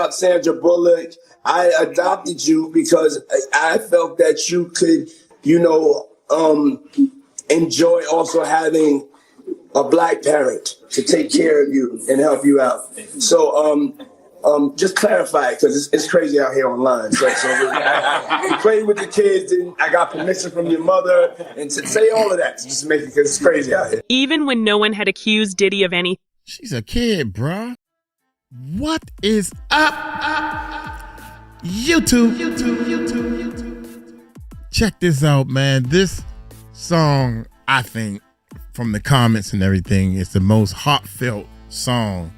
about Sandra Bullock. I adopted you because I felt that you could, enjoy also having a black parent to take care of you and help you out. So, just clarify it because it's crazy out here online. So I played with the kids and I got permission from your mother and to say all of that to just make it because it's crazy out here. Even when no one had accused Diddy of any. She's a kid, bruh. What is up? YouTube. Check this out, man. This song, I think, from the comments and everything, is the most heartfelt song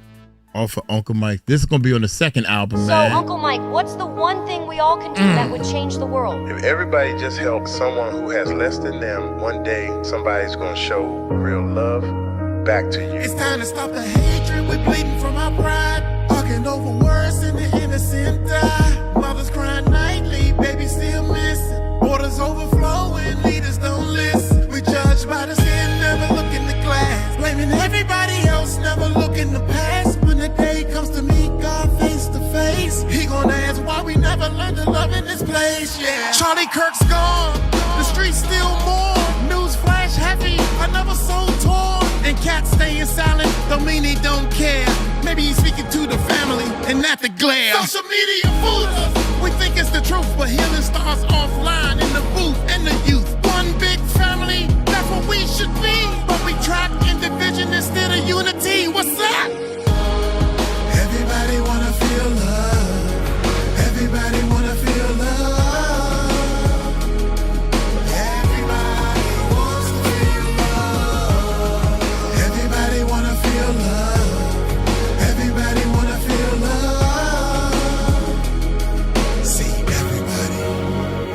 off of Uncle Mike. This is going to be on the second album, man. So, Uncle Mike, what's the one thing we all can do that would change the world? If everybody just helps someone who has less than them, one day somebody's going to show real love back to you. It's time to stop the hatred. We're bleeding from our pride. Arguing over words and the innocent die. Mothers crying nightly, babies still missing. Borders overflowing, leaders don't listen. We judge by the sin, never look in the glass. Blaming everybody else, never look in the past. When the day comes to meet God face to face, he gonna ask why we never learned to love in this place, yeah. Charlie Kirk's gone, the streets still mourn. News flash heavy, another soul torn. And cats staying silent, don't mean he don't care. Maybe he's speaking to the family and not the glare. Social media fools us. We think it's the truth, but healing starts offline in the booth and the youth. One big family, that's what we should be. But we trapped in division instead of unity. What's up? Everybody wanna feel love. Everybody wanna feel love. Everybody wants to feel love. Everybody wanna feel love. Everybody wanna feel love. See, everybody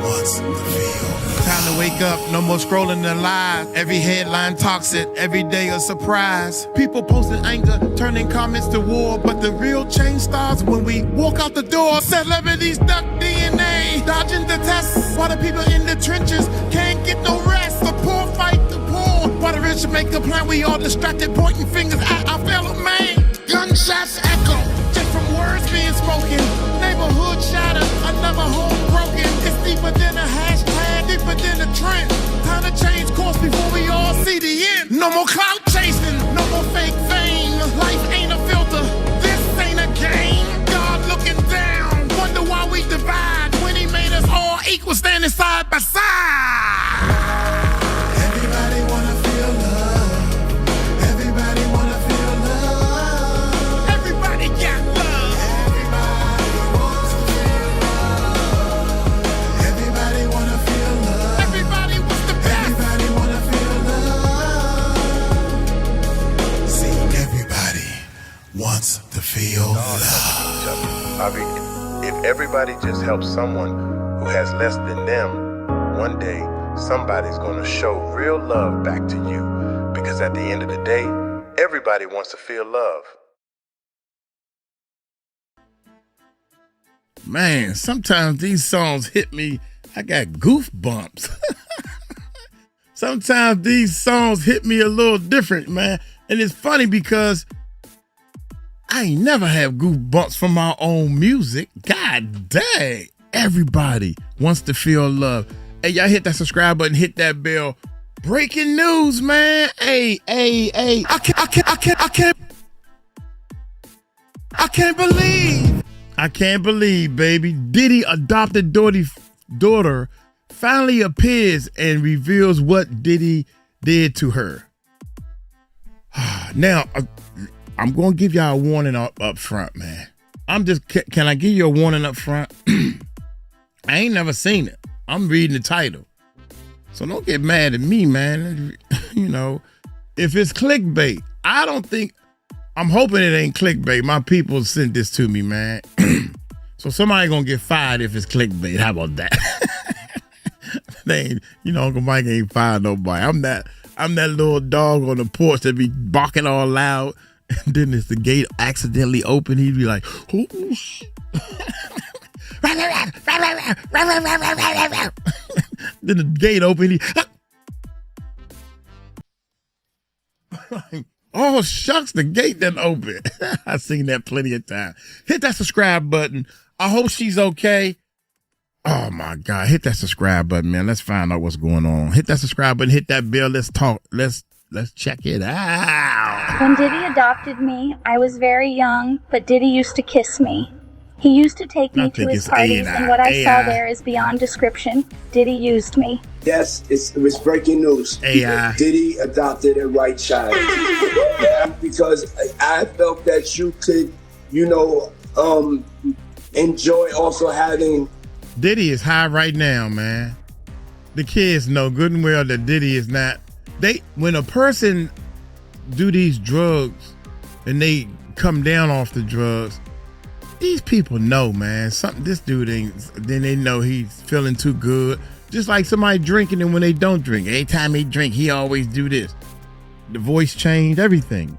wants to feel love. Time to wake up, no more scrolling the lies. Every headline talks it, every day a surprise. People posting anger, turning comments to war. But the real change starts when we walk out the door. Celebrities duck DNA, dodging the tests. While the people in the trenches can't get no rest. The poor fight the poor, while the rich make a plan. We all distracted, pointing fingers at our fellow man. Gunshots echo, just from words being spoken. Neighborhood shattered, another home broken. It's deeper than a hashtag, deeper than a trend. Time to change course before we all see the end. No more clout chasing, no more fake fame. Life ain't a filter, this ain't a game. God looking down, wonder why we divide when he made us all equal, standing side by side. Everybody wanna feel love. Everybody wanna feel love. Everybody got love. Everybody wants to feel love. Everybody wanna feel love. Everybody wants the best. Everybody wanna feel love. See, everybody wants to feel love. If everybody just helps someone who has less than them, one day somebody's going to show real love back to you. Because at the end of the day, everybody wants to feel love. Man, sometimes these songs hit me. I got goosebumps. Sometimes these songs hit me a little different, man. And it's funny because I ain't never have goosebumps from my own music. God dang. Everybody wants to feel love. Hey, y'all hit that subscribe button, hit that bell. Breaking news, man. Hey. I can't believe, baby. Diddy adopted daughter finally appears and reveals what Diddy did to her. Now, I'm going to give y'all a warning up front, man. Can I give you a warning up front? I ain't never seen it. I'm reading the title. So don't get mad at me, man. You know, if it's clickbait, I'm hoping it ain't clickbait. My people sent this to me, man. So somebody gonna get fired if it's clickbait. How about that? Uncle Mike ain't fired nobody. I'm that little dog on the porch that be barking all loud. And then if the gate accidentally open, he'd be like, oh shit. Then the gate open. Oh, shucks, the gate done open. I've seen that plenty of times. Hit that subscribe button. I hope she's okay. Oh, my God. Hit that subscribe button, man. Let's find out what's going on. Hit that subscribe button. Hit that bell. Let's talk. Let's check it out. When Diddy adopted me, I was very young, but Diddy used to kiss me. He used to take me to his parties, and what I saw there is beyond description. Diddy used me. Yes, it was breaking news. Diddy adopted a white child. Because I felt that you could, enjoy also having. Diddy is high right now, man. The kids know good and well that Diddy is not. When a person do these drugs and they come down off the drugs, these people know, man, this dude ain't, then they know he's feeling too good. Just like somebody drinking, and when they don't drink, every time he drink, he always do this. The voice change, everything.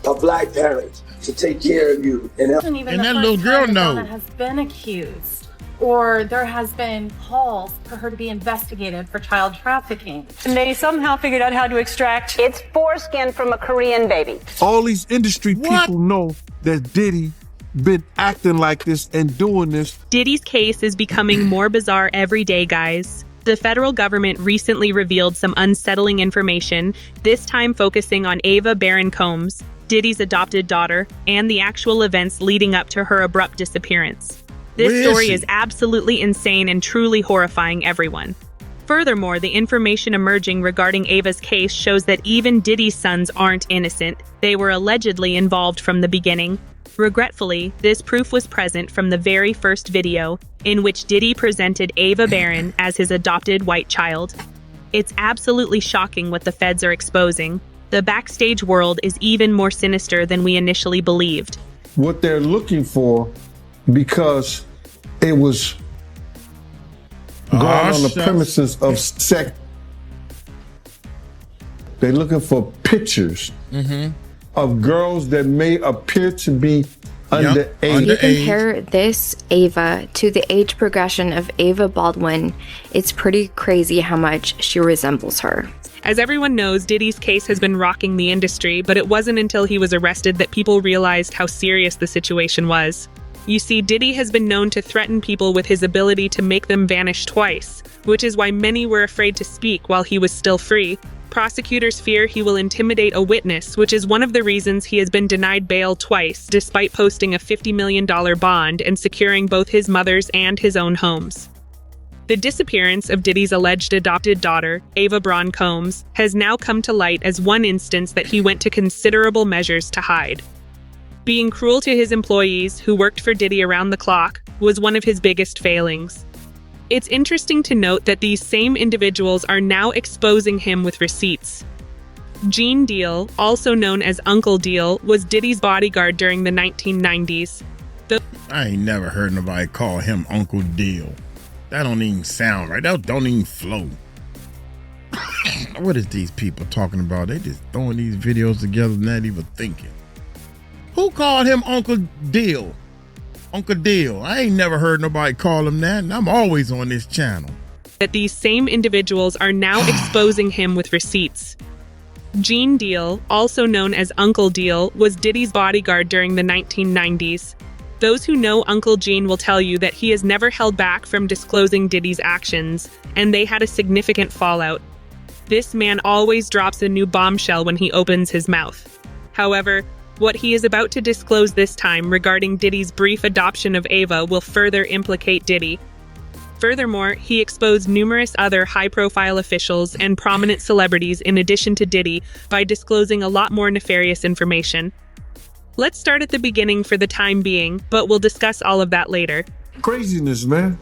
A black parent to take care of you. And that little girl knows. Has been accused, or there has been calls for her to be investigated for child trafficking. And they somehow figured out how to extract its foreskin from a Korean baby. All these industry people know that Diddy been acting like this and doing this. Diddy's case is becoming more bizarre every day, guys. The federal government recently revealed some unsettling information, this time focusing on Ava Barron Combs, Diddy's adopted daughter, and the actual events leading up to her abrupt disappearance. This story is absolutely insane and truly horrifying everyone. Furthermore, the information emerging regarding Ava's case shows that even Diddy's sons aren't innocent. They were allegedly involved from the beginning. Regretfully, this proof was present from the very first video, in which Diddy presented Ava Barron as his adopted white child. It's absolutely shocking what the feds are exposing. The backstage world is even more sinister than we initially believed. What they're looking for, because it was going on the premises of sex, they're looking for pictures of girls that may appear to be underage. You compare this Ava to the age progression of Ava Baldwin, it's pretty crazy how much she resembles her. As everyone knows, Diddy's case has been rocking the industry, but it wasn't until he was arrested that people realized how serious the situation was. You see, Diddy has been known to threaten people with his ability to make them vanish twice, which is why many were afraid to speak while he was still free. Prosecutors fear he will intimidate a witness, which is one of the reasons he has been denied bail twice, despite posting a $50 million bond and securing both his mother's and his own homes. The disappearance of Diddy's alleged adopted daughter, Ava Barron Combs, has now come to light as one instance that he went to considerable measures to hide. Being cruel to his employees, who worked for Diddy around the clock, was one of his biggest failings. It's interesting to note that these same individuals are now exposing him with receipts. Gene Deal, also known as Uncle Deal, was Diddy's bodyguard during the 1990s. I ain't never heard nobody call him Uncle Deal. That don't even sound right. That don't even flow. What is these people talking about? They just throwing these videos together, not even thinking. Who called him Uncle Deal? Uncle Deal. I ain't never heard nobody call him that, and I'm always on this channel. That these same individuals are now exposing him with receipts. Gene Deal, also known as Uncle Deal, was Diddy's bodyguard during the 1990s. Those who know Uncle Gene will tell you that he has never held back from disclosing Diddy's actions, and they had a significant fallout. This man always drops a new bombshell when he opens his mouth. However, what he is about to disclose this time regarding Diddy's brief adoption of Ava will further implicate Diddy. Furthermore, he exposed numerous other high-profile officials and prominent celebrities in addition to Diddy by disclosing a lot more nefarious information. Let's start at the beginning for the time being, but we'll discuss all of that later. Craziness, man.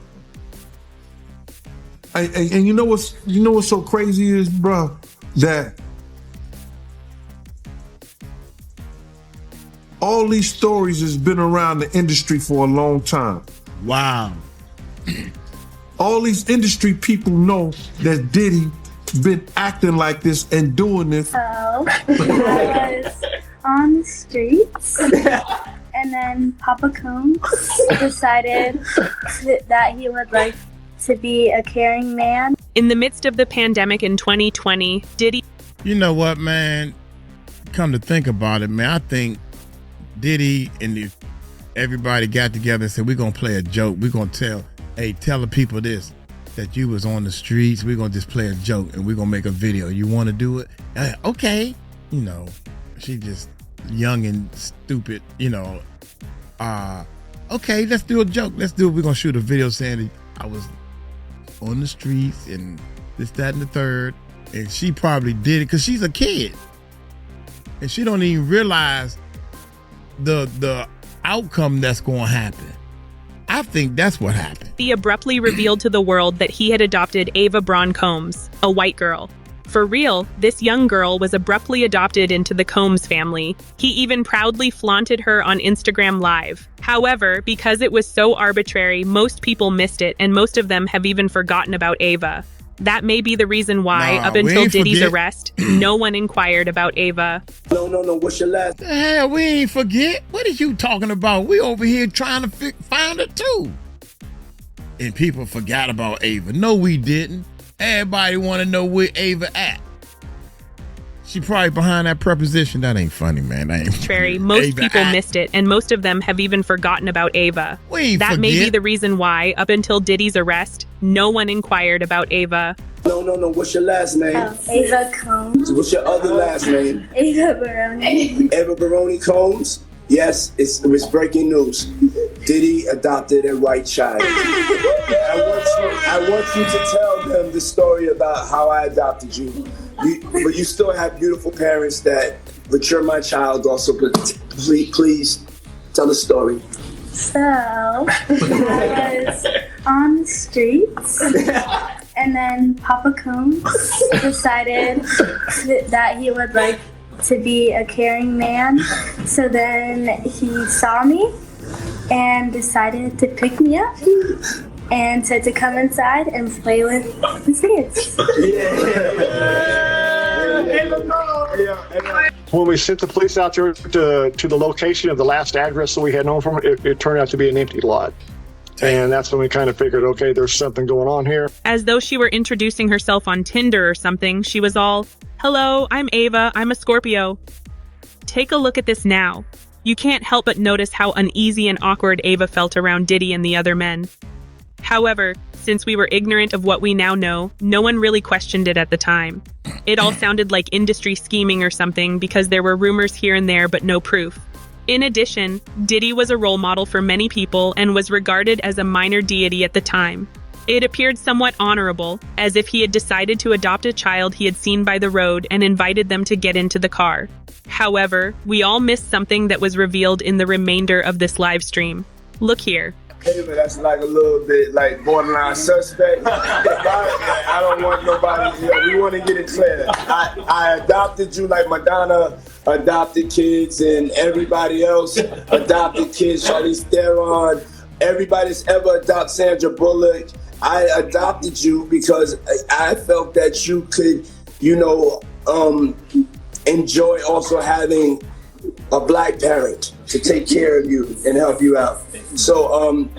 And you know what's so crazy is, bro, that all these stories has been around the industry for a long time. Wow. All these industry people know that Diddy been acting like this and doing this. So I was on the streets, and then Papa Combs decided that he would like to be a caring man. In the midst of the pandemic in 2020, Diddy... You know what, man? come to think about it, man, I think Diddy and everybody got together and said, we're going to play a joke. We're going to tell the people this, that you was on the streets. We're going to just play a joke and we're going to make a video. You want to do it? Okay. You know, she just young and stupid, you know. Okay, let's do a joke. Let's do it. We're going to shoot a video saying that I was on the streets and this, that, and the third. And she probably did it because she's a kid. And she don't even realize the outcome that's going to happen. I think that's what happened. He abruptly revealed to the world that he had adopted Ava Braun Combs, a white girl. For real, this young girl was abruptly adopted into the Combs family. He even proudly flaunted her on Instagram Live. However, because it was so arbitrary, most people missed it, and most of them have even forgotten about Ava. That may be the reason why, up until Diddy's arrest, no one inquired about Ava. No, what's your last? The hell, we ain't forget. What are you talking about? We over here trying to find her too. And people forgot about Ava. No, we didn't. Everybody want to know where Ava at. She probably behind that preposition. That ain't funny, man. That ain't funny. Most people missed it, and most of them have even forgotten about Ava. That may be the reason why, up until Diddy's arrest, no one inquired about Ava. No, what's your last name? Ava Combs. What's your other last name? Ava Baroni. Ava Baroni Combs? Yes, it was breaking news. Diddy adopted a white child. I want you to tell them the story about how I adopted you. But you still have beautiful parents that, but you're my child also. But please tell the story. So, I was on the streets, and then Papa Combs decided that he would like to be a caring man. So then he saw me and decided to pick me up and said to come inside and play with his kids. When we sent the police out there to the location of the last address that we had known from, it turned out to be an empty lot. And that's when we kind of figured, okay, there's something going on here. As though she were introducing herself on Tinder or something, she was all, "Hello, I'm Ava, I'm a Scorpio." Take a look at this now. You can't help but notice how uneasy and awkward Ava felt around Diddy and the other men. However, since we were ignorant of what we now know, no one really questioned it at the time. It all sounded like industry scheming or something because there were rumors here and there but no proof. In addition, Diddy was a role model for many people and was regarded as a minor deity at the time. It appeared somewhat honorable, as if he had decided to adopt a child he had seen by the road and invited them to get into the car. However, we all missed something that was revealed in the remainder of this live stream. Look here. Ava, that's like a little bit like borderline suspect. I don't want nobody, we want to get it clear. I adopted you like Madonna adopted kids and everybody else adopted kids, Charlize Theron, everybody that's ever adopted Sandra Bullock. I adopted you because I felt that you could, enjoy also having a black parent to take care of you and help you out. So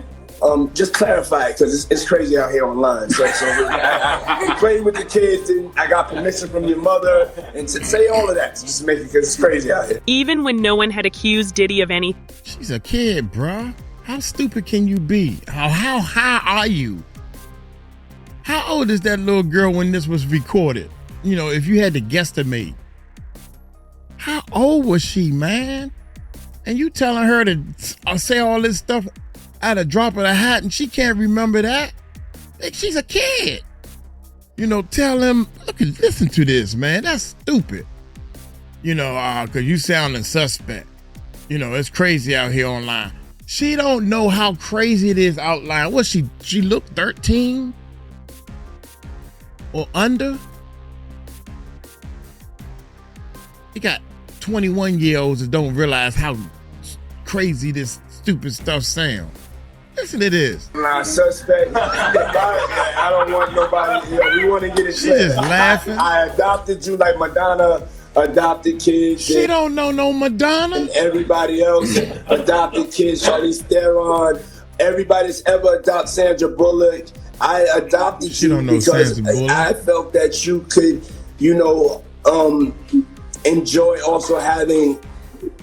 just clarify it because it's crazy out here online. So I played with the kids and I got permission from your mother and to say all of that to just make it because it's crazy out here. Even when no one had accused Diddy of anything. She's a kid, bruh. How stupid can you be? How high are you? How old is that little girl when this was recorded? If you had to guesstimate. How old was she, man? And you telling her to say all this stuff at a drop of a hat and she can't remember that? Like, she's a kid. Tell him, listen to this, man. That's stupid. Because you sounding suspect. It's crazy out here online. She don't know how crazy it is outline. What, she look 13? Or under? You got 21-year-olds that don't realize how crazy this stupid stuff sounds. Listen to this. Suspect. I don't want nobody. We want to get it clear. She's just laughing. I adopted you like Madonna adopted kids. She don't know no Madonna. And everybody else adopted kids. Charlize Theron. Everybody that's ever adopted Sandra Bullock. I adopted you because I felt that you could, enjoy also having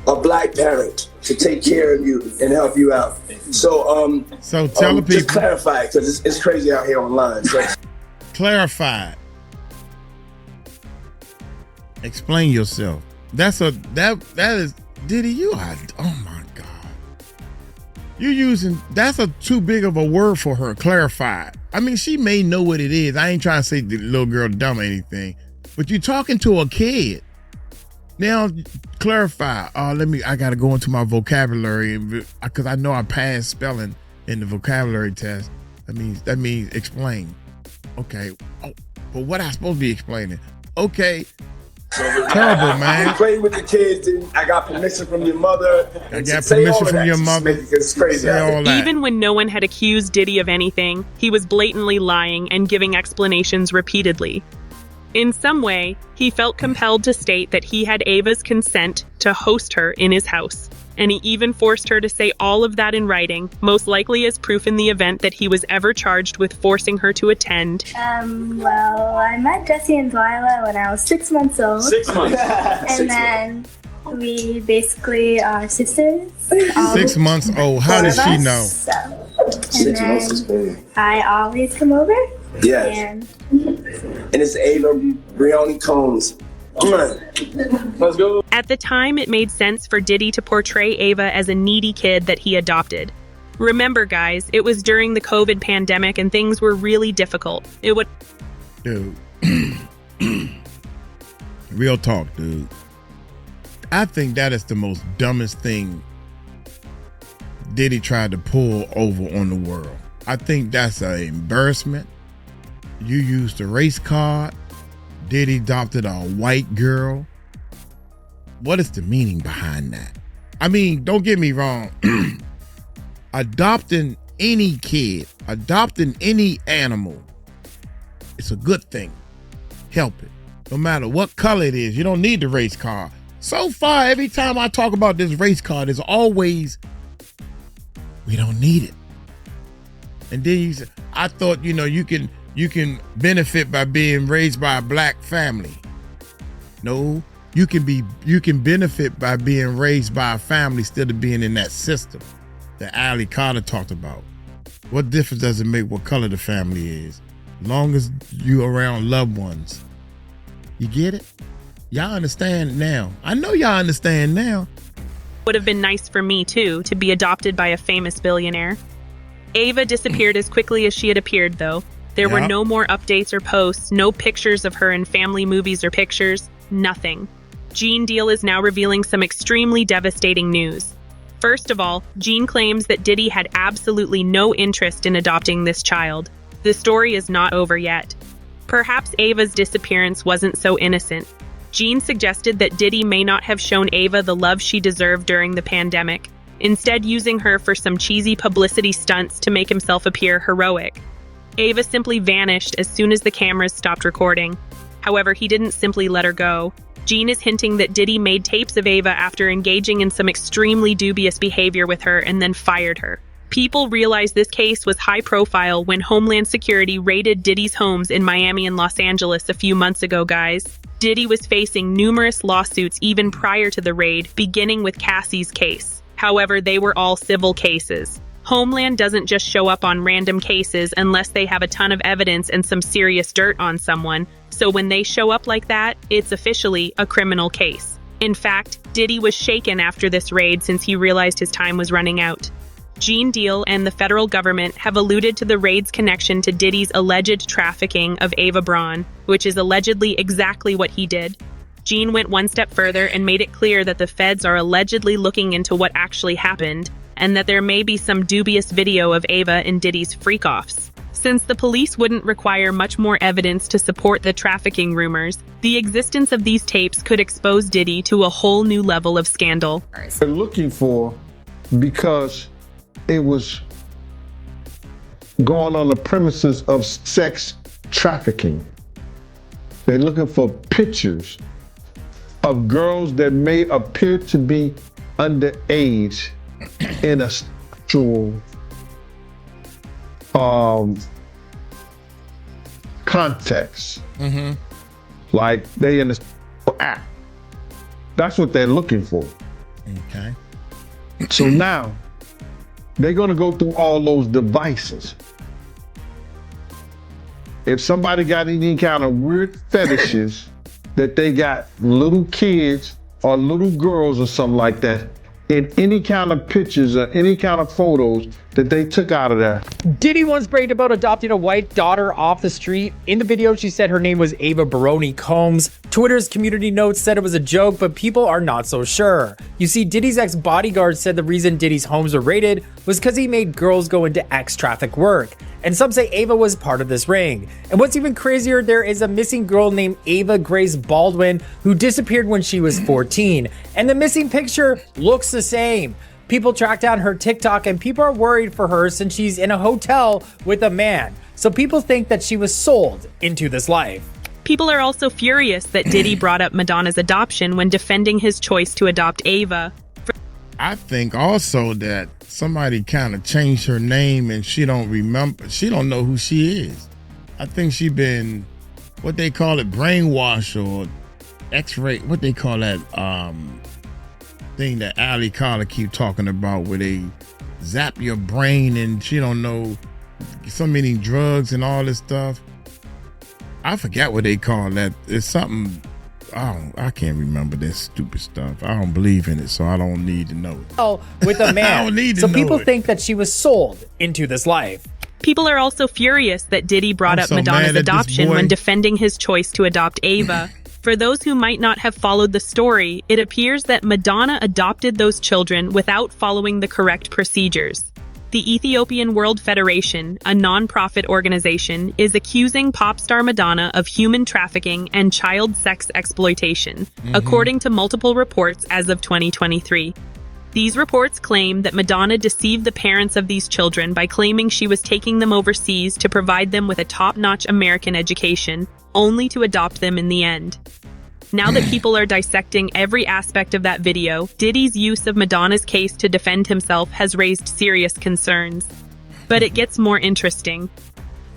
a black parent to take care of you and help you out. So tell the people. Just clarify, because it's crazy out here online. So. Clarify. Explain yourself. That is Diddy. You are, oh my God. You're using, that's too big of a word for her. Clarify. I mean, she may know what it is. I ain't trying to say the little girl dumb or anything, but you're talking to a kid. Now, clarify. I got to go into my vocabulary because I know I passed spelling in the vocabulary test. That means explain. Okay. Oh, but what I supposed to be explaining? Okay. Terrible, man. You play with the kids, and I got permission from your mother. I got permission from your mother. It's crazy. Even when no one had accused Diddy of anything, he was blatantly lying and giving explanations repeatedly. In some way, he felt compelled to state that he had Ava's consent to host her in his house. And he even forced her to say all of that in writing, most likely as proof in the event that he was ever charged with forcing her to attend. Well, I met Jesse and Delilah when I was 6 months old. 6 months. And then we basically are sisters. 6 months old. How does she know? And then I always come over. Yes. And it's Ava Brioni Combs. Come on. Let's go. At the time, it made sense for Diddy to portray Ava as a needy kid that he adopted. Remember, guys, it was during the COVID pandemic and things were really difficult. Dude. Real talk, dude. I think that is the most dumbest thing Diddy tried to pull over on the world. I think that's an embarrassment. You used the race card. Diddy adopted a white girl. What is the meaning behind that? I mean, don't get me wrong. Adopting any kid, adopting any animal, it's a good thing. Help it. No matter what color it is, you don't need the race card. So far, every time I talk about this race card, it's always, we don't need it. And then you say, I thought, you can benefit by being raised by a black family. No, you can benefit by being raised by a family instead of being in that system that Ali Carter talked about. What difference does it make what color the family is? As long as you around loved ones. You get it? Y'all understand now. I know y'all understand now. Would have been nice for me, too, to be adopted by a famous billionaire. Ava disappeared as quickly as she had appeared, though. There were no more updates or posts, no pictures of her in family movies or pictures, nothing. Gene Deal is now revealing some extremely devastating news. First of all, Gene claims that Diddy had absolutely no interest in adopting this child. The story is not over yet. Perhaps Ava's disappearance wasn't so innocent. Gene suggested that Diddy may not have shown Ava the love she deserved during the pandemic, instead using her for some cheesy publicity stunts to make himself appear heroic. Ava simply vanished as soon as the cameras stopped recording. However, he didn't simply let her go. Gene is hinting that Diddy made tapes of Ava after engaging in some extremely dubious behavior with her and then fired her. People realized this case was high profile when Homeland Security raided Diddy's homes in Miami and Los Angeles a few months ago, guys. Diddy was facing numerous lawsuits even prior to the raid, beginning with Cassie's case. However, they were all civil cases. Homeland doesn't just show up on random cases unless they have a ton of evidence and some serious dirt on someone. So when they show up like that, it's officially a criminal case. In fact, Diddy was shaken after this raid since he realized his time was running out. Gene Deal and the federal government have alluded to the raid's connection to Diddy's alleged trafficking of Ava Braun, which is allegedly exactly what he did. Gene went one step further and made it clear that the feds are allegedly looking into what actually happened, and that there may be some dubious video of Ava in Diddy's freak-offs. Since the police wouldn't require much more evidence to support the trafficking rumors, the existence of these tapes could expose Diddy to a whole new level of scandal. They're looking for, because it was going on the premises of sex trafficking. They're looking for pictures of girls that may appear to be underage in a sexual context. Like they in a act. That's what they're looking for. Okay. So now they're going to go through all those devices. If somebody got any kind of weird fetishes that they got little kids or little girls or something like that, in any kind of pictures or any kind of photos that they took out of there. Diddy once bragged about adopting a white daughter off the street. In the video, she said her name was Ava Baroni Combs. Twitter's community notes said it was a joke, but people are not so sure. You see, Diddy's ex-bodyguard said the reason Diddy's homes were raided was because he made girls go into ex-traffic work. And some say Ava was part of this ring. And what's even crazier, there is a missing girl named Ava Grace Baldwin who disappeared when she was 14. And the missing picture looks the same. People track down her TikTok and people are worried for her since she's in a hotel with a man. So people think that she was sold into this life. People are also furious that Diddy brought up Madonna's adoption when defending his choice to adopt Ava. I think also that somebody kind of changed her name and she don't know who she is. I think she been, what they call it, brainwashed or x-ray, what they call that thing that Ali Collar keep talking about where they zap your brain and she don't know, so many drugs and all this stuff. I forget what they call that. It's something, I can't remember this stupid stuff. I don't believe in it, so I don't need to know it. With a man. I don't need to so know people it. think that she was sold into this life. People are also furious that Diddy brought I'm up so Madonna's mad at this adoption boy. when defending his choice to adopt Ava. For those who might not have followed the story, it appears that Madonna adopted those children without following the correct procedures. The Ethiopian World Federation, a non-profit organization, is accusing pop star Madonna of human trafficking and child sex exploitation, according to multiple reports as of 2023. These reports claim that Madonna deceived the parents of these children by claiming she was taking them overseas to provide them with a top-notch American education, only to adopt them in the end. Now that people are dissecting every aspect of that video, Diddy's use of Madonna's case to defend himself has raised serious concerns. But it gets more interesting.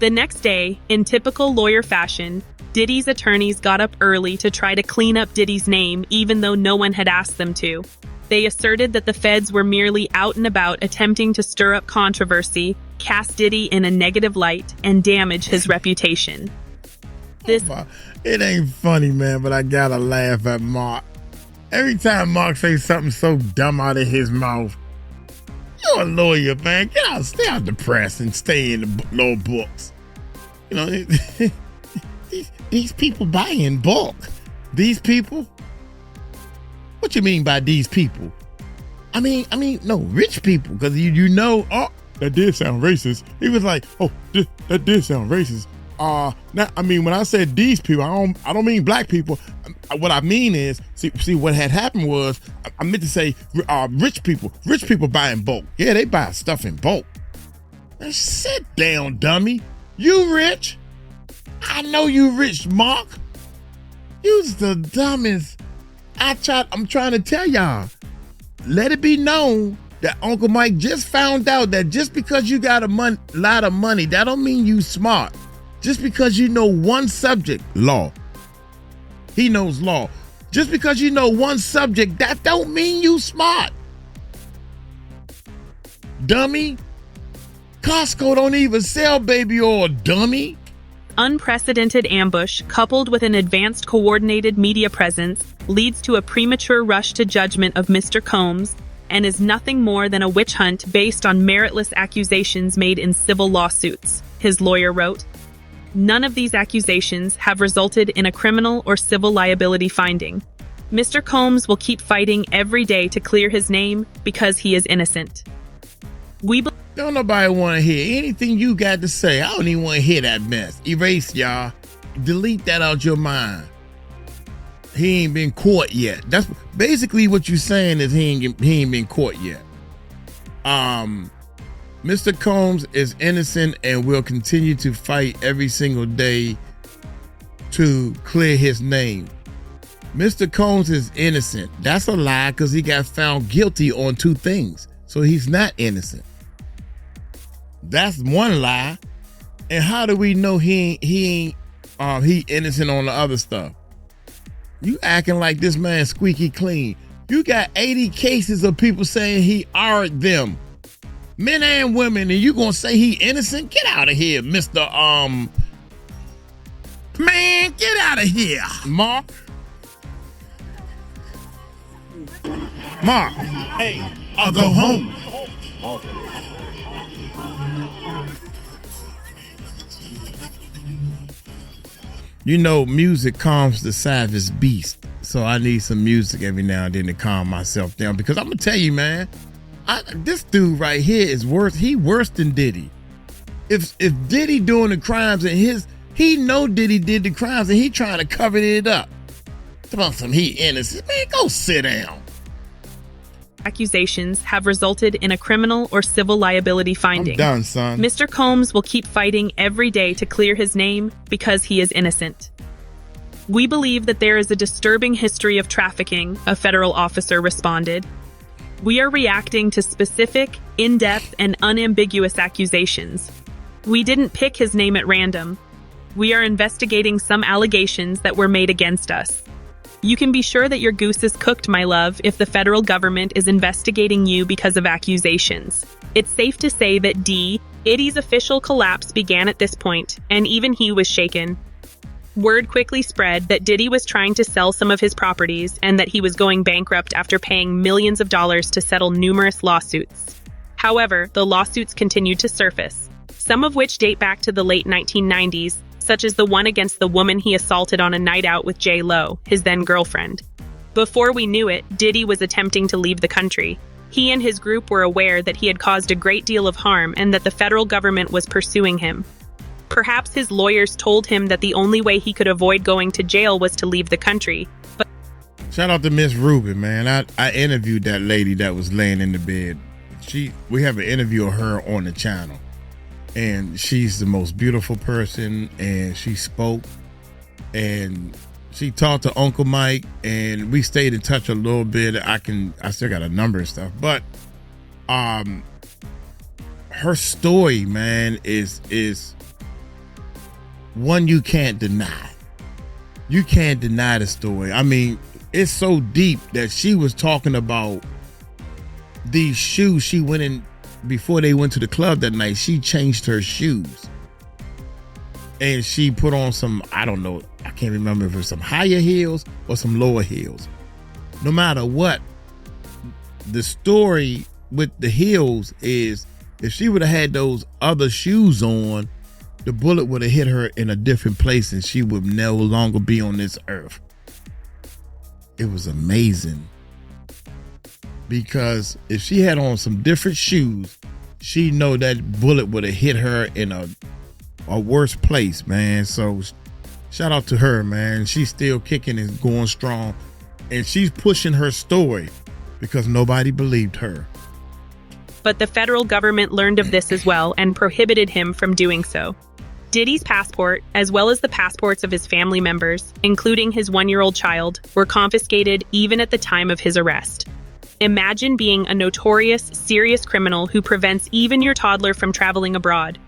The next day, in typical lawyer fashion, Diddy's attorneys got up early to try to clean up Diddy's name even though no one had asked them to. They asserted that the feds were merely out and about attempting to stir up controversy, cast Diddy in a negative light, and damage his reputation. It ain't funny, man, but I gotta laugh at Mark. Every time Mark says something so dumb out of his mouth, you're a lawyer, man. Get out, stay out the press and stay in the law books. You know, these people buy in bulk. These people? What you mean by these people? I mean, no, rich people, because you know, oh, that did sound racist. He was like, oh, that did sound racist. Now, I mean, when I said these people, I don't mean black people. What I mean is, see, what had happened was, I meant to say rich people. Rich people buy in bulk. Yeah, they buy stuff in bulk. Now, sit down, dummy. You rich? I know you rich, Mark. You's the dumbest. I'm trying to tell y'all. Let it be known that Uncle Mike just found out that just because you got a lot of money, that don't mean you smart. Just because you know one subject, law. He knows law. Just because you know one subject, that don't mean you smart. Dummy. Costco don't even sell baby oil, dummy. Unprecedented ambush, coupled with an advanced coordinated media presence, leads to a premature rush to judgment of Mr. Combs and is nothing more than a witch hunt based on meritless accusations made in civil lawsuits, his lawyer wrote. None of these accusations have resulted in a criminal or civil liability finding. Mr. Combs will keep fighting every day to clear his name because he is innocent. Don't nobody want to hear anything you got to say. I don't even want to hear that mess. Erase, y'all. Delete that out your mind. He ain't been caught yet. That's basically what you're saying is he ain't been caught yet. Mr. Combs is innocent and will continue to fight every single day to clear his name. Mr. Combs is innocent. That's a lie because he got found guilty on 2 things. So he's not innocent. That's one lie. And how do we know he innocent on the other stuff? You acting like this man squeaky clean. You got 80 cases of people saying he hired them. Men and women, and you gonna say he innocent? Get out of here, Mr. Man, get out of here, Mark. Mark, hey, I'll go home. You know, music calms the savage beast. So I need some music every now and then to calm myself down. Because I'm going to tell you, man, this dude right here is worse. He worse than Diddy. If Diddy doing the crimes and he know Diddy did the crimes and he trying to cover it up. About some he innocent. Man, go sit down. Accusations have resulted in a criminal or civil liability finding. I'm done, son. Mr. Combs will keep fighting every day to clear his name because he is innocent. We believe that there is a disturbing history of trafficking, a federal officer responded. We are reacting to specific, in-depth, and unambiguous accusations. We didn't pick his name at random. We are investigating some allegations that were made against us. You can be sure that your goose is cooked, my love, if the federal government is investigating you because of accusations. It's safe to say that Diddy's official collapse began at this point, and even he was shaken. Word quickly spread that Diddy was trying to sell some of his properties and that he was going bankrupt after paying millions of dollars to settle numerous lawsuits. However, the lawsuits continued to surface, some of which date back to the late 1990s, such as the one against the woman he assaulted on a night out with J-Lo, his then-girlfriend. Before we knew it, Diddy was attempting to leave the country. He and his group were aware that he had caused a great deal of harm and that the federal government was pursuing him. Perhaps his lawyers told him that the only way he could avoid going to jail was to leave the country, but... Shout out to Miss Rubin, man. I interviewed that lady that was laying in the bed. We have an interview of her on the channel. And she's the most beautiful person, and she spoke, and she talked to Uncle Mike, and we stayed in touch a little bit. I still got a number of stuff, but her story, man, is one you can't deny. You can't deny the story. I mean, it's so deep that she was talking about these shoes she went in. Before they went to the club that night, she changed her shoes. And she put on some, I don't know, I can't remember if it was some higher heels or some lower heels. No matter what, the story with the heels is if she would have had those other shoes on, the bullet would have hit her in a different place and she would no longer be on this earth. It was amazing. Because if she had on some different shoes, she know that bullet would have hit her in a worse place, man. So shout out to her, man. She's still kicking and going strong. And she's pushing her story because nobody believed her. But the federal government learned of this as well and prohibited him from doing so. Diddy's passport, as well as the passports of his family members, including his 1-year-old child, were confiscated even at the time of his arrest. Imagine being a notorious, serious criminal who prevents even your toddler from traveling abroad.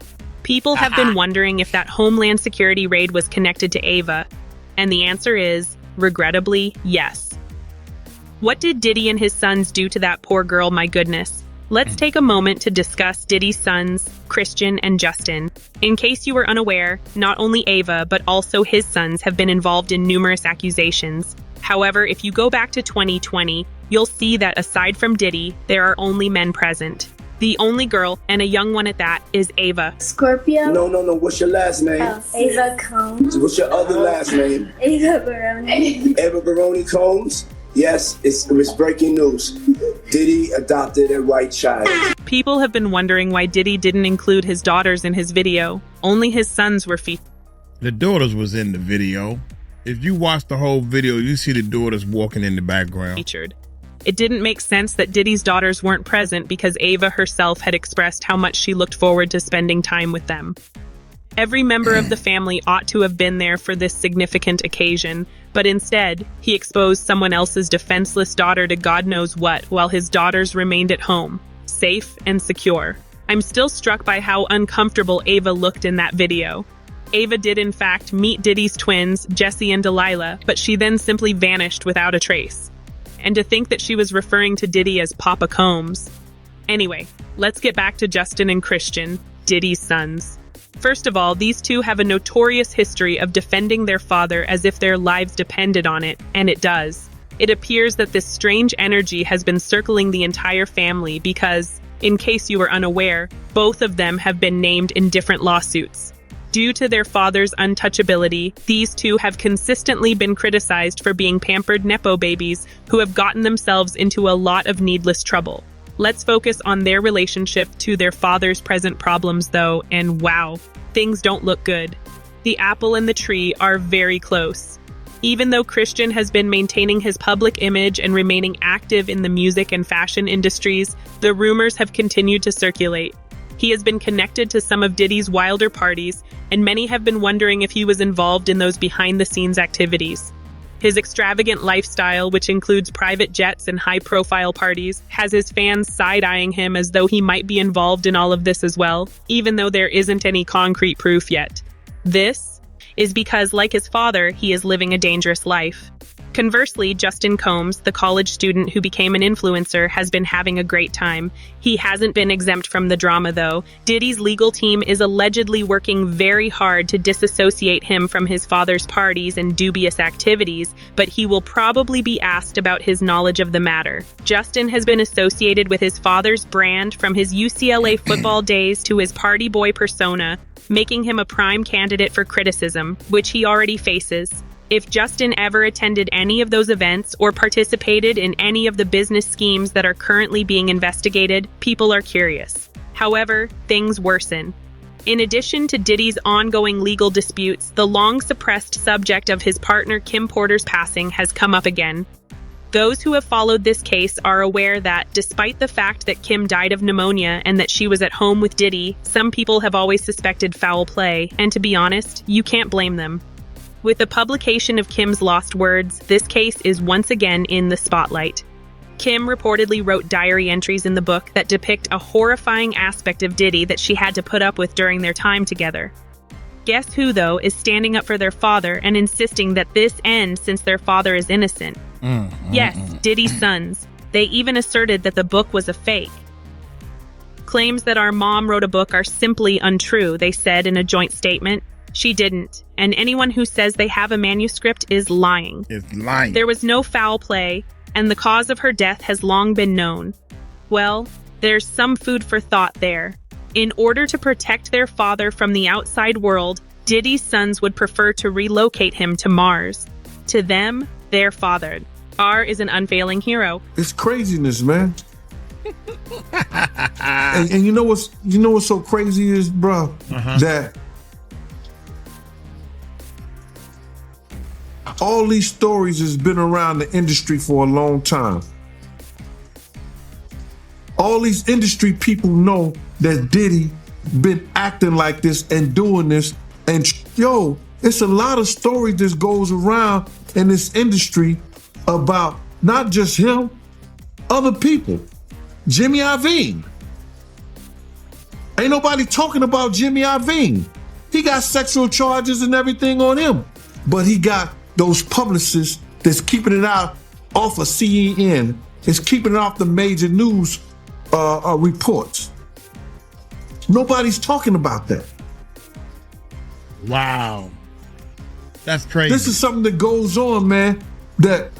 People have been wondering if that Homeland Security raid was connected to Ava, and the answer is, regrettably, yes. What did Diddy and his sons do to that poor girl, my goodness? Let's take a moment to discuss Diddy's sons, Christian and Justin. In case you were unaware, not only Ava, but also his sons have been involved in numerous accusations. However, if you go back to 2020, you'll see that aside from Diddy, there are only men present. The only girl, and a young one at that, is Ava. Scorpio? No. What's your last name? Ava Combs. What's your other last name? Ava Baroni. Ava Baroni Combs? Yes, it was breaking news. Diddy adopted a white child. People have been wondering why Diddy didn't include his daughters in his video. Only his sons were featured. The daughters was in the video. If you watch the whole video, you see the daughters walking in the background. It didn't make sense that Diddy's daughters weren't present because Ava herself had expressed how much she looked forward to spending time with them. Every member of the family ought to have been there for this significant occasion, but instead, he exposed someone else's defenseless daughter to God knows what while his daughters remained at home, safe and secure. I'm still struck by how uncomfortable Ava looked in that video. Ava did in fact meet Diddy's twins, Jesse and Delilah, but she then simply vanished without a trace. And to think that she was referring to Diddy as Papa Combs. Anyway, let's get back to Justin and Christian, Diddy's sons. First of all, these two have a notorious history of defending their father as if their lives depended on it, and it does. It appears that this strange energy has been circling the entire family because, in case you were unaware, both of them have been named in different lawsuits. Due to their father's untouchability, these two have consistently been criticized for being pampered nepo babies who have gotten themselves into a lot of needless trouble. Let's focus on their relationship to their father's present problems though, and wow, things don't look good. The apple and the tree are very close. Even though Christian has been maintaining his public image and remaining active in the music and fashion industries, the rumors have continued to circulate. He has been connected to some of Diddy's wilder parties, and many have been wondering if he was involved in those behind-the-scenes activities. His extravagant lifestyle, which includes private jets and high-profile parties, has his fans side-eyeing him as though he might be involved in all of this as well, even though there isn't any concrete proof yet. This is because, like his father, he is living a dangerous life. Conversely, Justin Combs, the college student who became an influencer, has been having a great time. He hasn't been exempt from the drama, though. Diddy's legal team is allegedly working very hard to disassociate him from his father's parties and dubious activities, but he will probably be asked about his knowledge of the matter. Justin has been associated with his father's brand from his UCLA football days to his party boy persona, making him a prime candidate for criticism, which he already faces. If Justin ever attended any of those events or participated in any of the business schemes that are currently being investigated, people are curious. However, things worsen. In addition to Diddy's ongoing legal disputes, the long-suppressed subject of his partner Kim Porter's passing has come up again. Those who have followed this case are aware that, despite the fact that Kim died of pneumonia and that she was at home with Diddy, some people have always suspected foul play, and to be honest, you can't blame them. With the publication of Kim's lost words, this case is once again in the spotlight. Kim reportedly wrote diary entries in the book that depict a horrifying aspect of Diddy that she had to put up with during their time together. Guess who, though, is standing up for their father and insisting that this end since their father is innocent? Yes, Diddy's sons. They even asserted that the book was a fake. Claims that our mom wrote a book are simply untrue, they said in a joint statement. She didn't, and anyone who says they have a manuscript is lying. It's lying. There was no foul play, and the cause of her death has long been known. Well, there's some food for thought there. In order to protect their father from the outside world, Diddy's sons would prefer to relocate him to Mars. To them, their father. R is an unfailing hero. It's craziness, man. and you know what's so crazy is, bro, that all these stories has been around the industry for a long time. All these industry people know that Diddy been acting like this and doing this. And yo, it's a lot of stories that goes around in this industry about not just him, other people. Jimmy Iovine. Ain't nobody talking about Jimmy Iovine. He got sexual charges and everything on him. But he got those publicists that's keeping it out off of CNN, is keeping it off the major news reports. Nobody's talking about that. Wow. That's crazy. This is something that goes on, man, that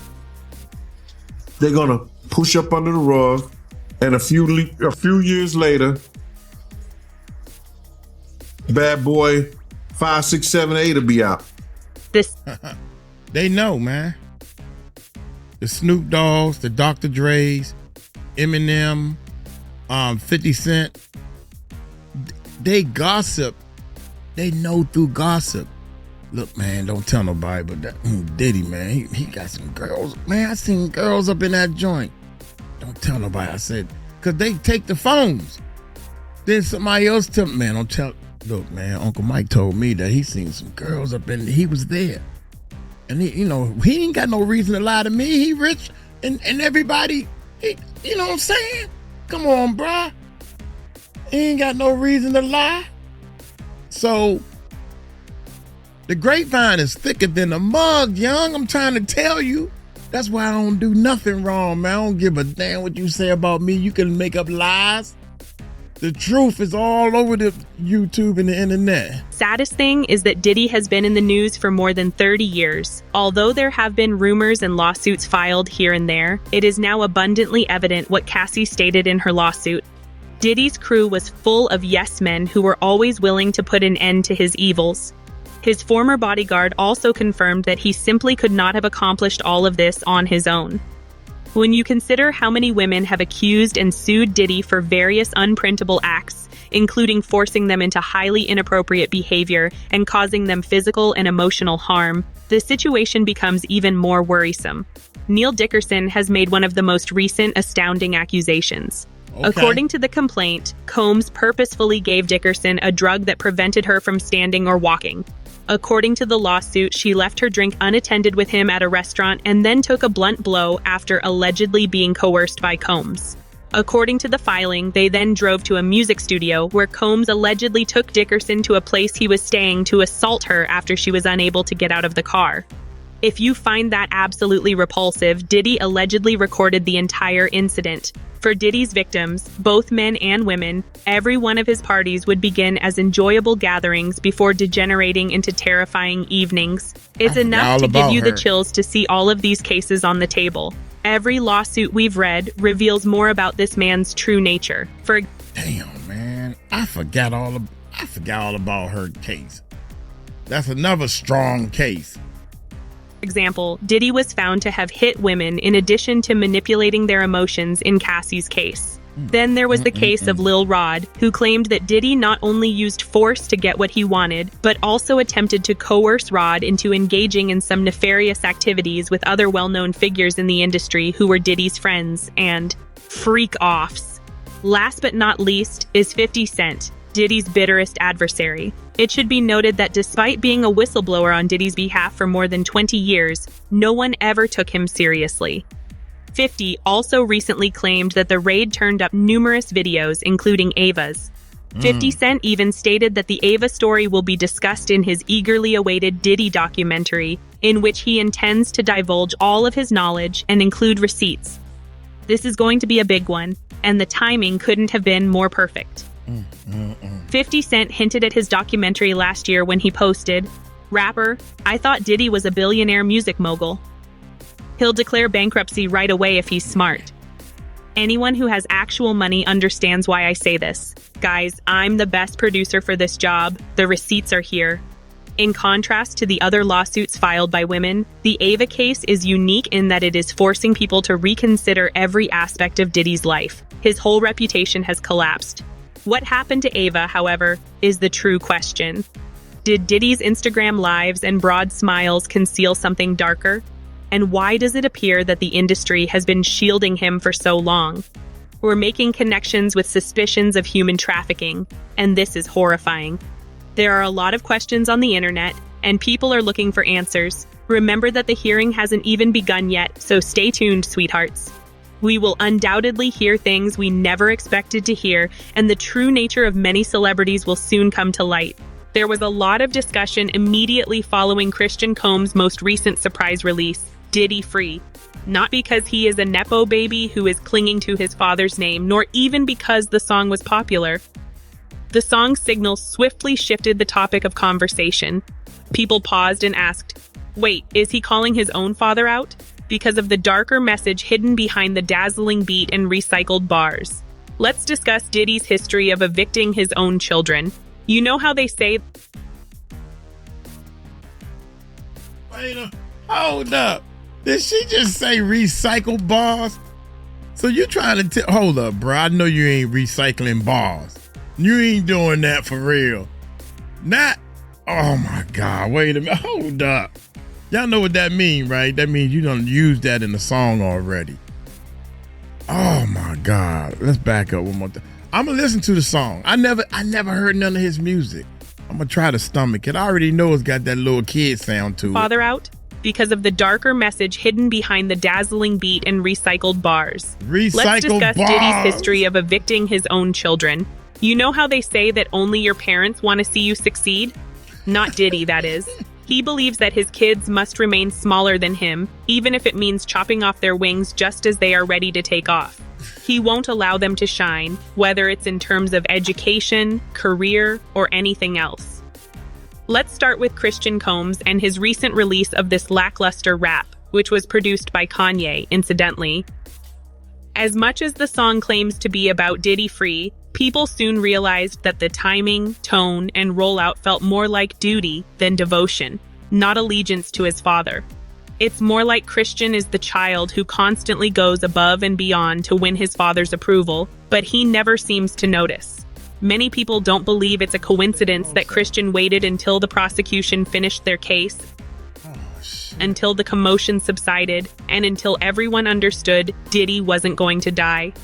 they're gonna push up under the rug, and a few years later, Bad Boy 5, 6, 7, 8 will be out. They know, man. The Snoop Dogg's, the Dr. Dre's, Eminem, 50 Cent. They gossip. They know through gossip. Look, man, don't tell nobody, but that Diddy, man, he got some girls. Man, I seen girls up in that joint. Don't tell nobody. I said, because they take the phones. Then somebody else tell me, man, don't tell. Look, man, Uncle Mike told me that he seen some girls up in, he was there. And he ain't got no reason to lie to me. He rich and everybody, you know what I'm saying? Come on, bruh. He ain't got no reason to lie. So The grapevine is thicker than the mug, young. I'm trying to tell you. That's why I don't do nothing wrong, man. I don't give a damn what you say about me. You can make up lies. The truth is all over the YouTube and the internet. Saddest thing is that Diddy has been in the news for more than 30 years. Although there have been rumors and lawsuits filed here and there, it is now abundantly evident what Cassie stated in her lawsuit. Diddy's crew was full of yes men who were always willing to put an end to his evils. His former bodyguard also confirmed that he simply could not have accomplished all of this on his own. When you consider how many women have accused and sued Diddy for various unprintable acts, including forcing them into highly inappropriate behavior and causing them physical and emotional harm, the situation becomes even more worrisome. Neil Dickerson has made one of the most recent astounding accusations. Okay. According to the complaint, Combs purposefully gave Dickerson a drug that prevented her from standing or walking. According to the lawsuit, she left her drink unattended with him at a restaurant and then took a blunt blow after allegedly being coerced by Combs. According to the filing, they then drove to a music studio where Combs allegedly took Dickerson to a place he was staying to assault her after she was unable to get out of the car. If you find that absolutely repulsive, Diddy allegedly recorded the entire incident. For Diddy's victims, both men and women, every one of his parties would begin as enjoyable gatherings before degenerating into terrifying evenings. It's enough to give you the chills to see all of these cases on the table. Every lawsuit we've read reveals more about this man's true nature. Damn, man. I forgot all about her case. That's another strong case. Example, Diddy was found to have hit women in addition to manipulating their emotions in Cassie's case. Then there was the case of Lil Rod, who claimed that Diddy not only used force to get what he wanted, but also attempted to coerce Rod into engaging in some nefarious activities with other well-known figures in the industry who were Diddy's friends and freak-offs. Last but not least is 50 Cent, Diddy's bitterest adversary. It should be noted that despite being a whistleblower on Diddy's behalf for more than 20 years, no one ever took him seriously. 50 also recently claimed that the raid turned up numerous videos, including Ava's. 50 Cent even stated that the Ava story will be discussed in his eagerly awaited Diddy documentary, in which he intends to divulge all of his knowledge and include receipts. This is going to be a big one, and the timing couldn't have been more perfect. 50 Cent hinted at his documentary last year when he posted, "Rapper, I thought Diddy was a billionaire music mogul. He'll declare bankruptcy right away if he's smart. Anyone who has actual money understands why I say this. Guys, I'm the best producer for this job. The receipts are here." In contrast to the other lawsuits filed by women, the Ava case is unique in that it is forcing people to reconsider every aspect of Diddy's life. His whole reputation has collapsed. What happened to Ava, however, is the true question. Did Diddy's Instagram lives and broad smiles conceal something darker? And why does it appear that the industry has been shielding him for so long? We're making connections with suspicions of human trafficking, and this is horrifying. There are a lot of questions on the internet, and people are looking for answers. Remember that the hearing hasn't even begun yet, so stay tuned, sweethearts. We will undoubtedly hear things we never expected to hear, and the true nature of many celebrities will soon come to light. There was a lot of discussion immediately following Christian Combs' most recent surprise release, Diddy Free. Not because he is a Nepo baby who is clinging to his father's name, nor even because the song was popular. The song's signal swiftly shifted the topic of conversation. People paused and asked, wait, is he calling his own father out? Because of the darker message hidden behind the dazzling beat and recycled bars. Let's discuss Diddy's history of evicting his own children. You know how they say... Wait, hold up. Did she just say recycled bars? So you trying to hold up, bro. I know you ain't recycling bars. You ain't doing that for real. Not, oh my God, wait a minute, hold up. Y'all know what that mean, right? That means you done used that in the song already. Oh my God. Let's back up one more time. I'm gonna listen to the song. I never heard none of his music. I'm gonna try to stomach it. I already know it's got that little kid sound to it. Father out? Because of the darker message hidden behind the dazzling beat and recycled bars. Let's discuss Diddy's history of evicting his own children. You know how they say that only your parents want to see you succeed? Not Diddy, that is. He believes that his kids must remain smaller than him, even if it means chopping off their wings just as they are ready to take off. He won't allow them to shine, whether it's in terms of education, career, or anything else. Let's start with Christian Combs and his recent release of this lackluster rap, which was produced by Kanye, incidentally. As much as the song claims to be about Diddy free, people soon realized that the timing, tone, and rollout felt more like duty than devotion, not allegiance to his father. It's more like Christian is the child who constantly goes above and beyond to win his father's approval, but he never seems to notice. Many people don't believe it's a coincidence that Christian waited until the prosecution finished their case, until the commotion subsided, and until everyone understood Diddy wasn't going to die.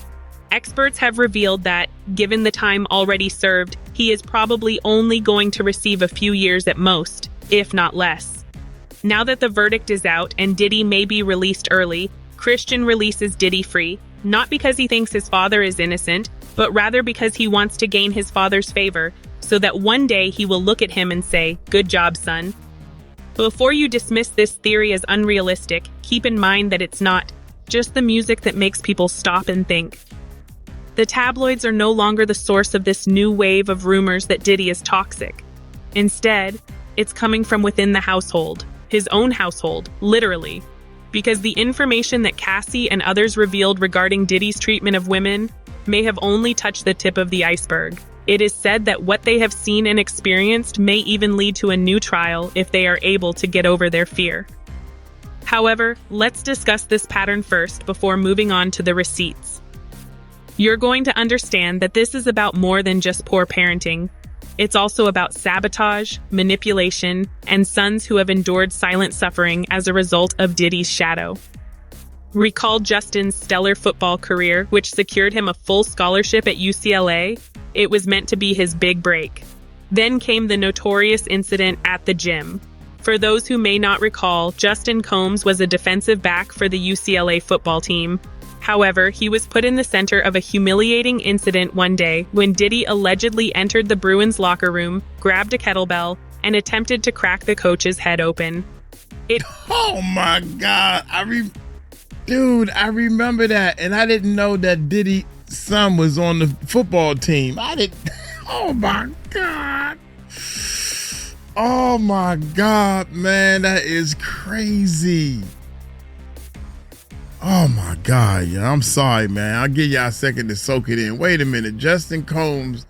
Experts have revealed that, given the time already served, he is probably only going to receive a few years at most, if not less. Now that the verdict is out and Diddy may be released early, Christian releases Diddy free, not because he thinks his father is innocent, but rather because he wants to gain his father's favor, so that one day he will look at him and say, "Good job, son." Before you dismiss this theory as unrealistic, keep in mind that it's not just the music that makes people stop and think. The tabloids are no longer the source of this new wave of rumors that Diddy is toxic. Instead, it's coming from within the household, his own household, literally. Because the information that Cassie and others revealed regarding Diddy's treatment of women may have only touched the tip of the iceberg. It is said that what they have seen and experienced may even lead to a new trial if they are able to get over their fear. However, let's discuss this pattern first before moving on to the receipts. You're going to understand that this is about more than just poor parenting. It's also about sabotage, manipulation, and sons who have endured silent suffering as a result of Diddy's shadow. Recall Justin's stellar football career, which secured him a full scholarship at UCLA. It was meant to be his big break. Then came the notorious incident at the gym. For those who may not recall, Justin Combs was a defensive back for the UCLA football team. However, he was put in the center of a humiliating incident one day when Diddy allegedly entered the Bruins locker room, grabbed a kettlebell, and attempted to crack the coach's head open. Oh my God. I remember that, and I didn't know that Diddy's son was on the football team. Oh my God. Oh my God, man, that is crazy. Oh my God, yeah, I'm sorry, man. I'll give y'all a second to soak it in. Wait a minute, Justin Combs.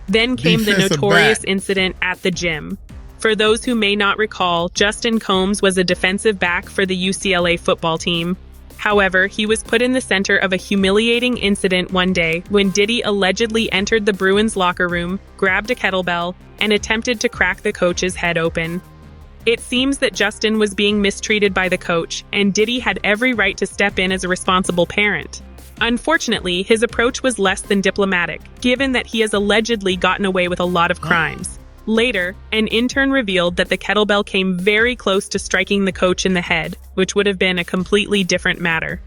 Then came the notorious incident at the gym. For those who may not recall, Justin Combs was a defensive back for the UCLA football team. However, he was put in the center of a humiliating incident one day when Diddy allegedly entered the Bruins locker room, grabbed a kettlebell, and attempted to crack the coach's head open. It seems that Justin was being mistreated by the coach, and Diddy had every right to step in as a responsible parent. Unfortunately, his approach was less than diplomatic, given that he has allegedly gotten away with a lot of crimes. Later, an intern revealed that the kettlebell came very close to striking the coach in the head, which would have been a completely different matter.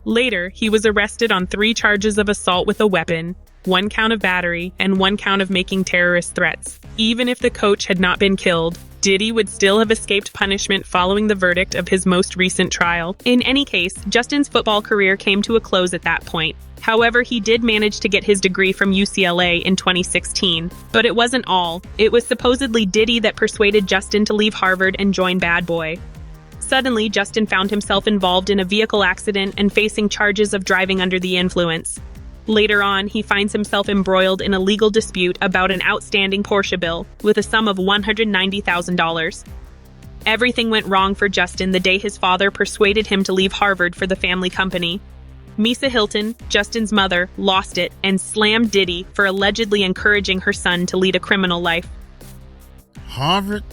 Later, he was arrested on 3 charges of assault with a weapon, 1 count of battery, and 1 count of making terrorist threats. Even if the coach had not been killed, Diddy would still have escaped punishment following the verdict of his most recent trial. In any case, Justin's football career came to a close at that point. However, he did manage to get his degree from UCLA in 2016. But it wasn't all. It was supposedly Diddy that persuaded Justin to leave Harvard and join Bad Boy. Suddenly, Justin found himself involved in a vehicle accident and facing charges of driving under the influence. Later on, he finds himself embroiled in a legal dispute about an outstanding Porsche bill with a sum of $190,000. Everything went wrong for Justin the day his father persuaded him to leave Harvard for the family company. Misa Hilton, Justin's mother, lost it and slammed Diddy for allegedly encouraging her son to lead a criminal life. Harvard?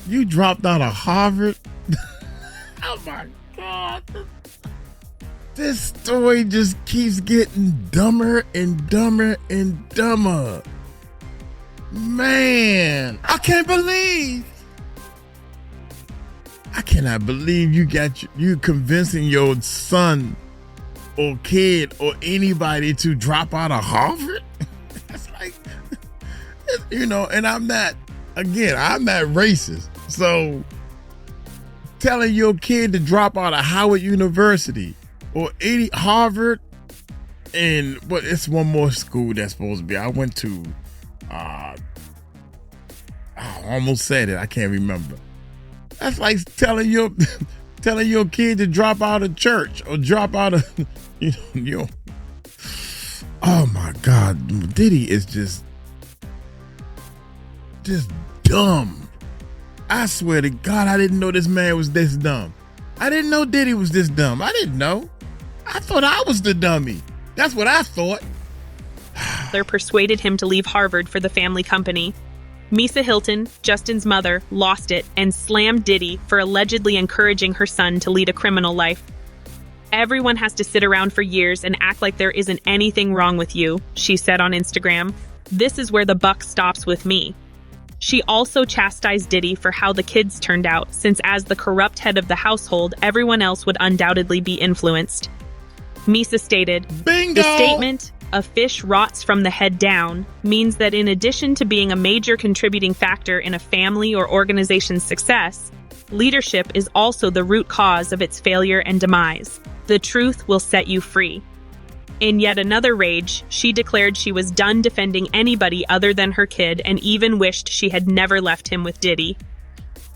You dropped out of Harvard? Oh my God. This story just keeps getting dumber and dumber and dumber. Man, I cannot believe you convincing your son or kid or anybody to drop out of Harvard. You know, and I'm not racist. So telling your kid to drop out of Howard University or Harvard, and it's one more school that's supposed to be. I went to, I almost said it. I can't remember. That's like telling your kid to drop out of church or drop out of, oh my God, Diddy is just dumb. I swear to God, I didn't know this man was this dumb. I didn't know Diddy was this dumb. I didn't know. I thought I was the dummy. That's what I thought. They persuaded him to leave Harvard for the family company. Misa Hilton, Justin's mother, lost it and slammed Diddy for allegedly encouraging her son to lead a criminal life. Everyone has to sit around for years and act like there isn't anything wrong with you, she said on Instagram. This is where the buck stops with me. She also chastised Diddy for how the kids turned out, since as the corrupt head of the household, everyone else would undoubtedly be influenced. Misa stated, Bingo! The statement, "a fish rots from the head down," means that in addition to being a major contributing factor in a family or organization's success, leadership is also the root cause of its failure and demise. The truth will set you free. In yet another rage, she declared she was done defending anybody other than her kid and even wished she had never left him with Diddy.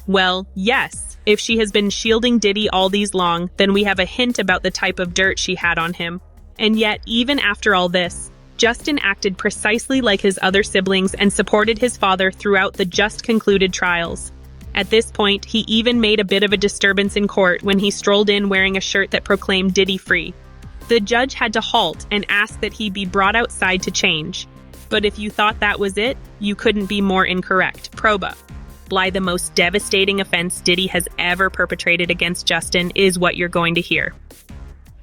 Well, yes, if she has been shielding Diddy all these long, then we have a hint about the type of dirt she had on him. And yet, even after all this, Justin acted precisely like his other siblings and supported his father throughout the just concluded trials. At this point, he even made a bit of a disturbance in court when he strolled in wearing a shirt that proclaimed Diddy free. The judge had to halt and ask that he be brought outside to change. But if you thought that was it, you couldn't be more incorrect. Proba. The most devastating offense Diddy has ever perpetrated against Justin is what you're going to hear.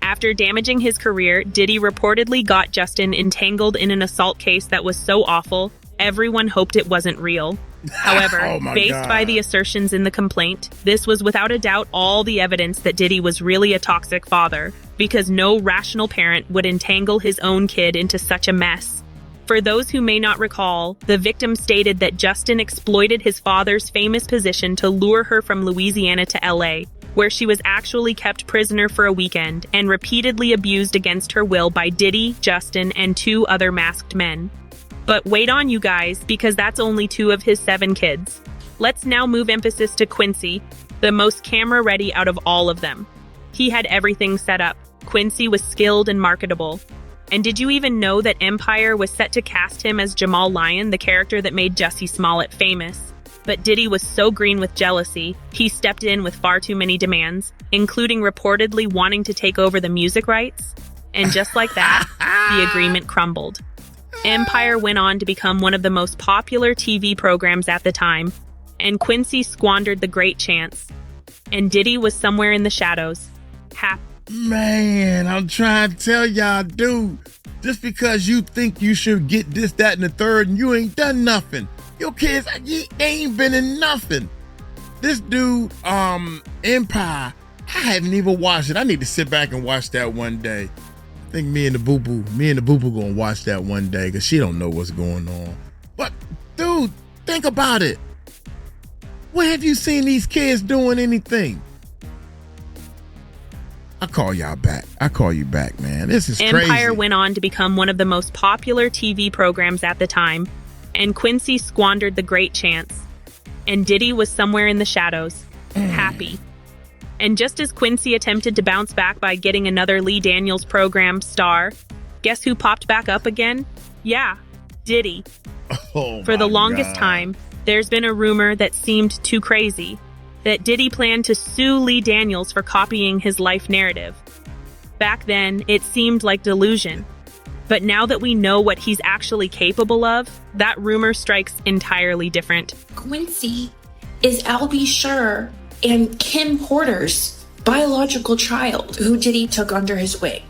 After damaging his career, Diddy reportedly got Justin entangled in an assault case that was so awful, everyone hoped it wasn't real. However, based by the assertions in the complaint, this was without a doubt all the evidence that Diddy was really a toxic father, because no rational parent would entangle his own kid into such a mess. For those who may not recall, the victim stated that Justin exploited his father's famous position to lure her from Louisiana to LA, where she was actually kept prisoner for a weekend and repeatedly abused against her will by Diddy, Justin, and 2 other masked men. But wait on, you guys, because that's only 2 of his 7 kids. Let's now move emphasis to Quincy, the most camera-ready out of all of them. He had everything set up. Quincy was skilled and marketable. And did you even know that Empire was set to cast him as Jamal Lyon, the character that made Jussie Smollett famous? But Diddy was so green with jealousy, he stepped in with far too many demands, including reportedly wanting to take over the music rights. And just like that, the agreement crumbled. Empire went on to become one of the most popular TV programs at the time, and Quincy squandered the great chance. And Diddy was somewhere in the shadows. Man, I'm trying to tell y'all, dude, just because you think you should get this, that, and the third, and you ain't done nothing. Your kids, they ain't been in nothing. This dude, Empire, I haven't even watched it. I need to sit back and watch that one day. I think me and the boo-boo gonna watch that one day because she don't know what's going on. But, dude, think about it. Where have you seen these kids doing anything? I'll call y'all back. I'll call you back, man. This is crazy. Empire went on to become one of the most popular TV programs at the time, and Quincy squandered the great chance. And Diddy was somewhere in the shadows, happy. And just as Quincy attempted to bounce back by getting another Lee Daniels program star, guess who popped back up again? Yeah, Diddy. For the longest time, there's been a rumor that seemed too crazy, that Diddy planned to sue Lee Daniels for copying his life narrative. Back then, it seemed like delusion. But now that we know what he's actually capable of, that rumor strikes entirely different. Quincy is Albie Schur and Kim Porter's biological child, who Diddy took under his wing.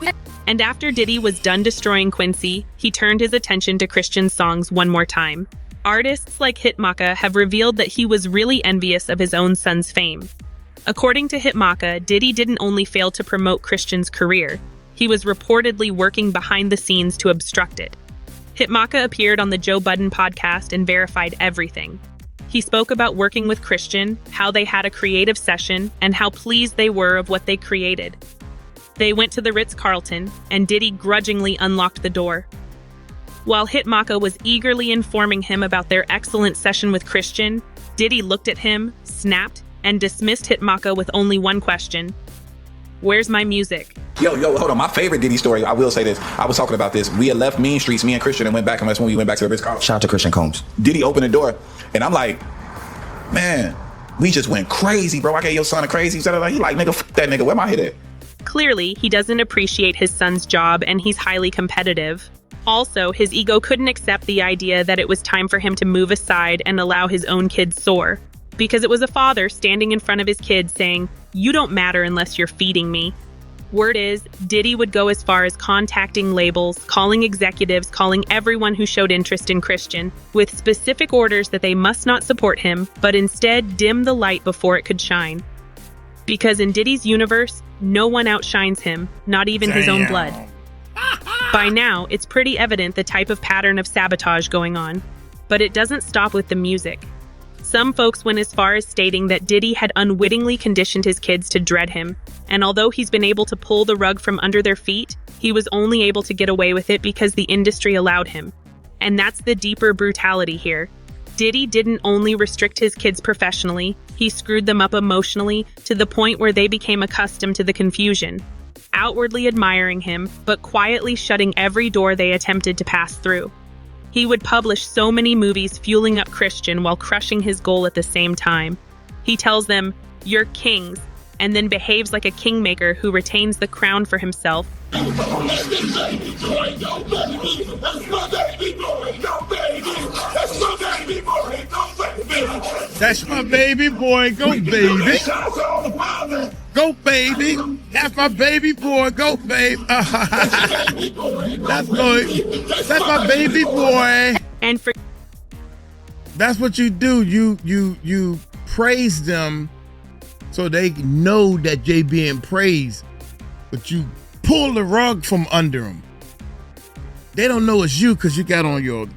And after Diddy was done destroying Quincy, he turned his attention to Christian's songs one more time. Artists like Hitmaka have revealed that he was really envious of his own son's fame. According to Hitmaka, Diddy didn't only fail to promote Christian's career, he was reportedly working behind the scenes to obstruct it. Hitmaka appeared on the Joe Budden podcast and verified everything. He spoke about working with Christian, how they had a creative session, and how pleased they were of what they created. They went to the Ritz-Carlton, and Diddy grudgingly unlocked the door. While Hitmaka was eagerly informing him about their excellent session with Christian, Diddy looked at him, snapped, and dismissed Hitmaka with only one question. Where's my music? Yo, hold on. My favorite Diddy story, I will say this. I was talking about this. We had left Mean Streets, me and Christian, and went back, and that's when we went back to the Ritz-Carlton. Shout out to Christian Combs. Diddy opened the door, and I'm like, man, we just went crazy, bro. I gave your son a crazy. He like, nigga, fuck that nigga. Where my head at? Clearly, he doesn't appreciate his son's job, and he's highly competitive. Also, his ego couldn't accept the idea that it was time for him to move aside and allow his own kids soar. Because it was a father standing in front of his kids saying, "You don't matter unless you're feeding me." Word is, Diddy would go as far as contacting labels, calling executives, calling everyone who showed interest in Christian, with specific orders that they must not support him, but instead dim the light before it could shine. Because in Diddy's universe, no one outshines him, not even his own blood. By now, it's pretty evident the type of pattern of sabotage going on. But it doesn't stop with the music. Some folks went as far as stating that Diddy had unwittingly conditioned his kids to dread him, and although he's been able to pull the rug from under their feet, he was only able to get away with it because the industry allowed him. And that's the deeper brutality here. Diddy didn't only restrict his kids professionally, he screwed them up emotionally to the point where they became accustomed to the confusion, outwardly admiring him, but quietly shutting every door they attempted to pass through. He would publish so many movies fueling up Christian while crushing his goal at the same time. He tells them, "You're kings," and then behaves like a kingmaker who retains the crown for himself. That's my baby boy, go baby. Go baby. That's my baby boy, go baby. That's my baby boy. And for that's what you do. You praise them so they know that they being praised, but you pull the rug from under them. They don't know it's you because you got on your,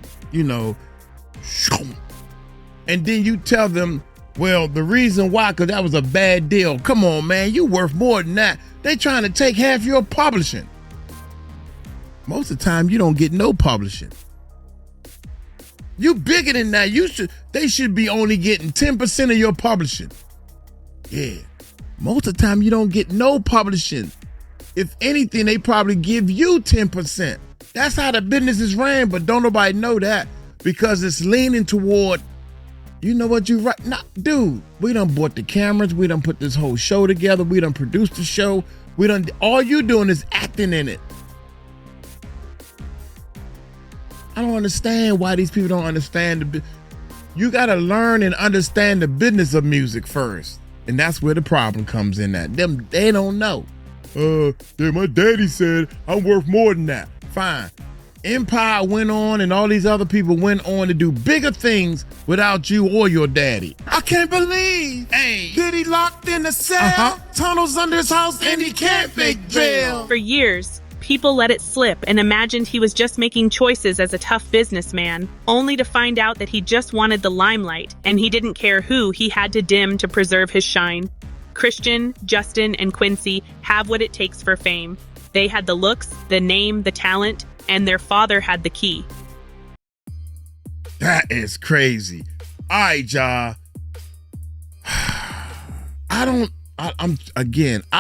and then you tell them, well, the reason why, because that was a bad deal. Come on, man, you worth more than that. They trying to take half your publishing. Most of the time, you don't get no publishing. You bigger than that. They should be only getting 10% of your publishing. Yeah. Most of the time, you don't get no publishing. If anything, they probably give you 10%. That's how the business is ran, but don't nobody know that because it's leaning toward, you know what you right. Nah, dude, we done bought the cameras. We done put this whole show together. We done produced the show. All you doing is acting in it. I don't understand why these people don't understand you got to learn and understand the business of music first. And that's where the problem comes in at. They don't know. Yeah, my daddy said I'm worth more than that. Fine. Empire went on and all these other people went on to do bigger things without you or your daddy. I can't believe Diddy locked in a cell, tunnels under his house, and he can't make bail. For years, people let it slip and imagined he was just making choices as a tough businessman, only to find out that he just wanted the limelight and he didn't care who he had to dim to preserve his shine. Christian, Justin, and Quincy have what it takes for fame. They had the looks, the name, the talent, and their father had the key. That is crazy. All right, y'all. I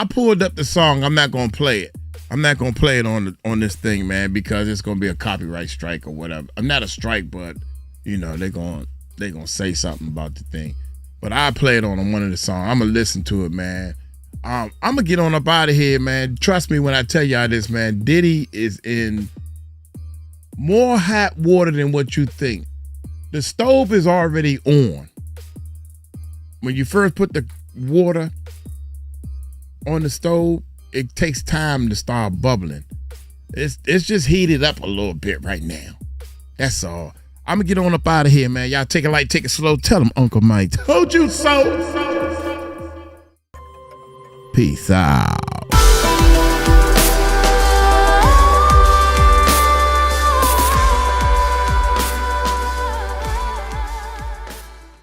pulled up the song. I'm not going to play it. I'm not going to play it on this thing, man, because it's going to be a copyright strike or whatever. I'm not a strike, but, they're going to say something about the thing. But I'll play it on one of the songs. I'm going to listen to it, man. I'm going to get on up out of here, man. Trust me when I tell y'all this, man. Diddy is in more hot water than what you think. The stove is already on. When you first put the water on the stove, it takes time to start bubbling. It's just heated up a little bit right now. That's all. I'm going to get on up out of here, man. Y'all take it light, take it slow. Tell them Uncle Mike told you so. Peace out.